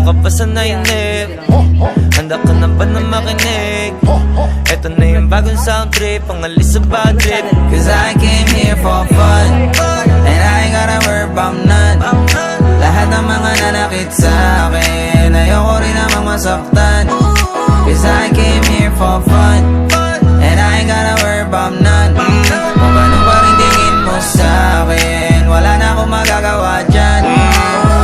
ka ba sa nainip? Handa ka na ba na makinig? Eto na yung bagong sound trip, pangalis sa bad trip. Cause I came here for fun, and I ain't gotta worry about none. Lahat ng mga nanakit sa akin, ayoko rin namang masaktan. Cause I came here for fun, and I ain't gotta worry about none. Kung ganun pa rin tingin mo sa akin, wala na akong magagawa dyan.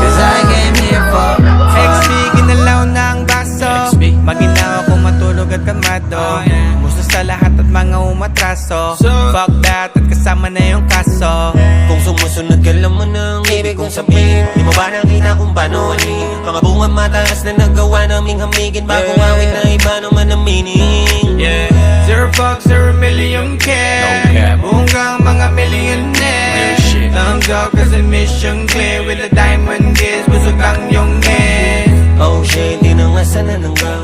Cause I came here for fun. XP, ginalaw na ang baso. Maginaw ako matulog at kamado. Gusto sa lahat at mga umatraso. Fuck that at kasama na yung kaso. Kung sumusunod ka lang mo ng ibig kong sabihin, di mo ba nakita kung paano alin? Mga bunga mataas na nagawa naming hamigin, bagong awit na iba naman ang meaning. Yeah, zero fuck, 0 million care. Buong kang mga millionaire. Thumbs up kasi mission clear. With a diamond gaze, busog ang yung head. Oh shit, di na nga sana nanggang.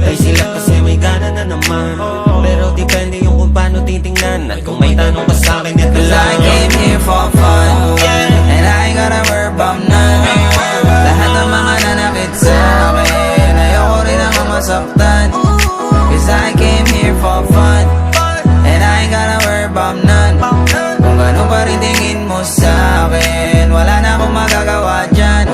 Ay sila kasi may gana na naman. Pero depende yung kung paano titingnan. At kung may tanong ka sa'kin, ito Cause I lang. came here for fun, and I ain't gotta worry about none. Lahat ng mga nanakit sa akin, ayoko rin namang masaktan. Cause I came here for fun, and I ain't gotta worry about none. Kung ganun pa rin tingin mo sa akin, wala na akong magagawa dyan.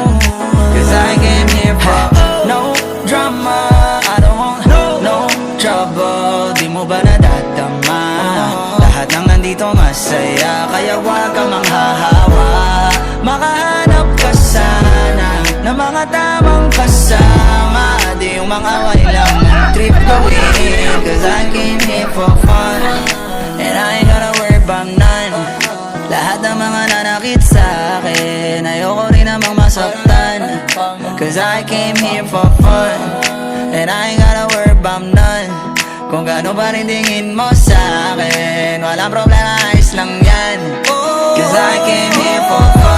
Cause I came here for no drama, I don't want no trouble. Di mo ba nadadama? Lahat ng nandito masaya, kaya wag kang manghahawa. Makahanap ka sana ng mga tamang kasama, di yung mga away lang trip gawin. Cause I came here for fun, and I ain't gotta worry about none. Lahat ng mga nanakit sa akin, ayoko rin namang masaktan. Cause I came here for fun, and I ain't gotta worry about none. Kung gano'n pa rin tingin mo sa akin, walang problema, ayos lang yan. Cause I came here for fun.